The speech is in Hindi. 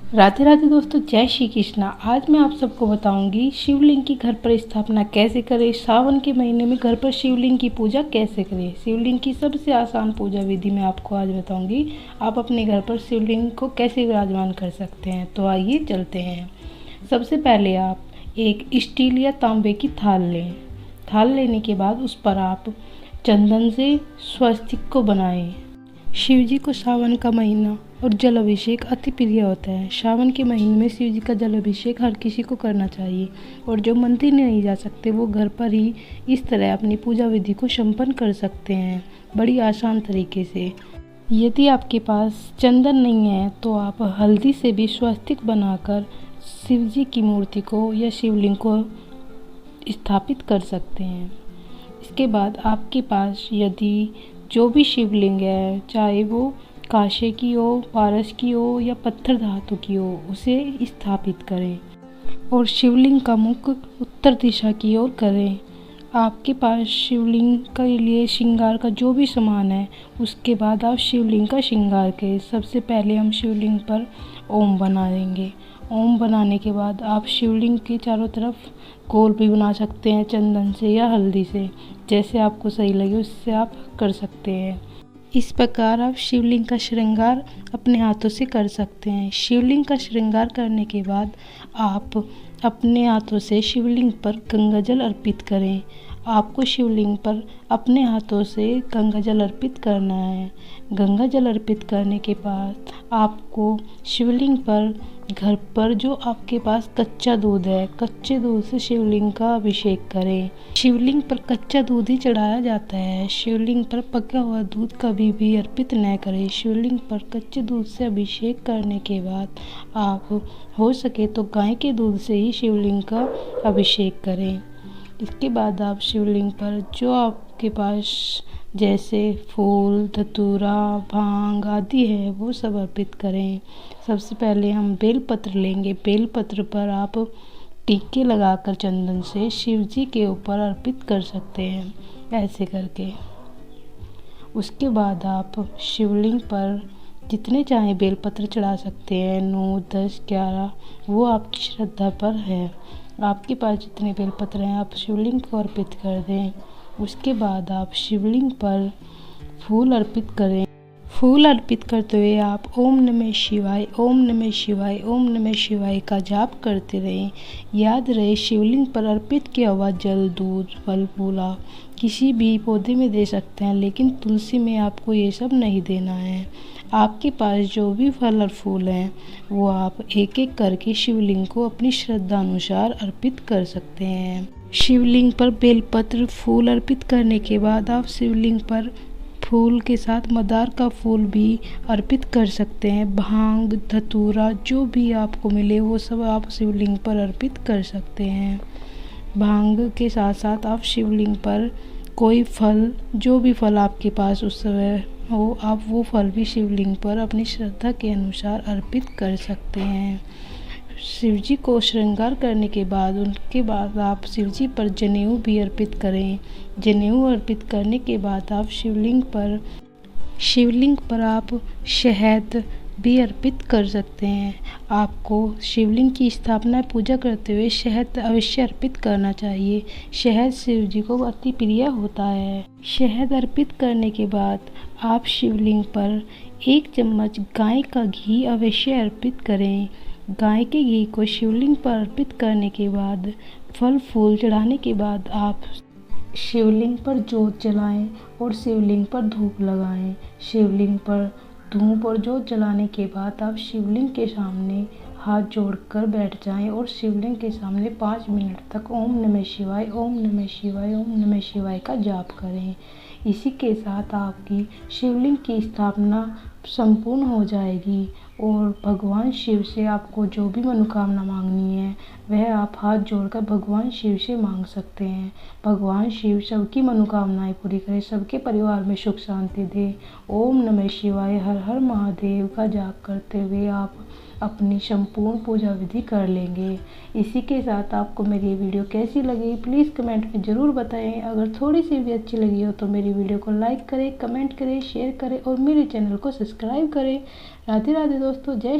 राधे राधे दोस्तों, जय श्री कृष्णा। आज मैं आप सबको बताऊंगी शिवलिंग की घर पर स्थापना कैसे करें। सावन के महीने में घर पर शिवलिंग की पूजा कैसे करें। शिवलिंग की सबसे आसान पूजा विधि मैं आपको आज बताऊंगी। आप अपने घर पर शिवलिंग को कैसे विराजमान कर सकते हैं। तो आइए चलते हैं। सबसे पहले आप एक स्टील या तांबे की थाल लें। थाल लेने के बाद उस पर आप चंदन से स्वस्तिक को बनाएं। शिव जी को सावन का महीना और जल अभिषेक अति प्रिय होता है। सावन के महीने में शिव जी का जल अभिषेक हर किसी को करना चाहिए और जो मंदिर नहीं जा सकते वो घर पर ही इस तरह अपनी पूजा विधि को संपन्न कर सकते हैं, बड़ी आसान तरीके से। यदि आपके पास चंदन नहीं है तो आप हल्दी से भी स्वस्तिक बनाकर शिव जी की मूर्ति को या शिवलिंग को स्थापित कर सकते हैं। इसके बाद आपके पास यदि जो भी शिवलिंग है, चाहे वो कांसे की हो, पारस की हो या पत्थर धातु की हो, उसे स्थापित करें और शिवलिंग का मुख उत्तर दिशा की ओर करें। आपके पास शिवलिंग के लिए श्रृंगार का जो भी सामान है, उसके बाद आप शिवलिंग का श्रृंगार करें। सबसे पहले हम शिवलिंग पर ओम बना देंगे। ओम बनाने के बाद आप शिवलिंग के चारों तरफ गोल भी बना सकते हैं चंदन से या हल्दी से, जैसे आपको सही लगे उससे आप कर सकते हैं। इस प्रकार आप शिवलिंग का श्रृंगार अपने हाथों से कर सकते हैं। शिवलिंग का श्रृंगार करने के बाद आप अपने हाथों से शिवलिंग पर गंगा जल अर्पित करें। आपको शिवलिंग पर अपने हाथों से गंगा जल अर्पित करना है। गंगा जल अर्पित करने के बाद आपको शिवलिंग पर घर पर जो आपके पास कच्चा दूध है, कच्चे दूध से शिवलिंग का अभिषेक करें। शिवलिंग पर कच्चा दूध ही चढ़ाया जाता है। शिवलिंग पर पका हुआ दूध कभी भी अर्पित न करें। शिवलिंग पर कच्चे दूध से अभिषेक करने के बाद आप हो सके तो गाय के दूध से ही शिवलिंग का अभिषेक करें। इसके बाद आप शिवलिंग पर जो आपके पास जैसे फूल, धतूरा, भांग आदि है वो सब अर्पित करें। सबसे पहले हम बेलपत्र लेंगे। बेलपत्र पर आप टीके लगाकर चंदन से शिव जी के ऊपर अर्पित कर सकते हैं, ऐसे करके। उसके बाद आप शिवलिंग पर जितने चाहें बेलपत्र चढ़ा सकते हैं, 9, 10, 11, वो आपकी श्रद्धा पर है। आपके पास जितने बेलपत्र हैं आप शिवलिंग को अर्पित कर दें। उसके बाद आप शिवलिंग पर फूल अर्पित करें। फूल अर्पित करते हुए आप ओम नमः शिवाय, ओम नमः शिवाय, ओम नमः शिवाय का जाप करते रहें। याद रहे शिवलिंग पर अर्पित किया हुआ जल, दूध, फल, फूल आप किसी भी पौधे में दे सकते हैं, लेकिन तुलसी में आपको ये सब नहीं देना है। आपके पास जो भी फल और फूल हैं वो आप एक एक करके शिवलिंग को अपनी श्रद्धा अनुसार अर्पित कर सकते हैं। शिवलिंग पर बेलपत्र, फूल अर्पित करने के बाद आप शिवलिंग पर फूल के साथ मंदार का फूल भी अर्पित कर सकते हैं। भांग, धतूरा जो भी आपको मिले वो सब आप शिवलिंग पर अर्पित कर सकते हैं। भांग के साथ साथ आप शिवलिंग पर कोई फल, जो भी फल आपके पास उस समय हो, आप वो फल भी शिवलिंग पर अपनी श्रद्धा के अनुसार अर्पित कर सकते हैं। शिव जी को श्रृंगार करने के बाद उनके बाद आप शिव जी पर जनेऊ भी अर्पित करें। जनेऊ अर्पित करने के बाद आप शिवलिंग पर आप शहद भी अर्पित कर सकते हैं। आपको शिवलिंग की स्थापना पूजा करते हुए शहद अवश्य अर्पित करना चाहिए। शहद शिव जी को अति प्रिय होता है। शहद अर्पित करने के बाद आप शिवलिंग पर 1 चम्मच गाय का घी अवश्य अर्पित करें। गाय के घी को शिवलिंग पर अर्पित करने के बाद फल फूल चढ़ाने के बाद आप शिवलिंग पर जोत जलाएं और शिवलिंग पर धूप लगाएं। शिवलिंग पर धूप और जोत जलाने के बाद आप शिवलिंग के सामने हाथ जोड़कर बैठ जाएं और शिवलिंग के सामने 5 मिनट तक ओम नमः शिवाय, ओम नमः शिवाय, ओम नमः शिवाय का जाप करें। इसी के साथ आपकी शिवलिंग की स्थापना संपूर्ण हो जाएगी और भगवान शिव से आपको जो भी मनोकामना मांगनी है वह आप हाथ जोड़कर भगवान शिव से मांग सकते हैं। भगवान शिव सबकी मनोकामनाएं पूरी करे, सबके परिवार में सुख शांति दे। ओम नमः शिवाय, हर हर महादेव का जाप करते हुए आप अपनी संपूर्ण पूजा विधि कर लेंगे। इसी के साथ आपको मेरी वीडियो कैसी लगी प्लीज़ कमेंट में ज़रूर बताएं। अगर थोड़ी सी भी अच्छी लगी हो तो मेरी वीडियो को लाइक करें, कमेंट करें, शेयर करें और मेरे चैनल को सब्सक्राइब करें। राधे राधे दोस्तों, जय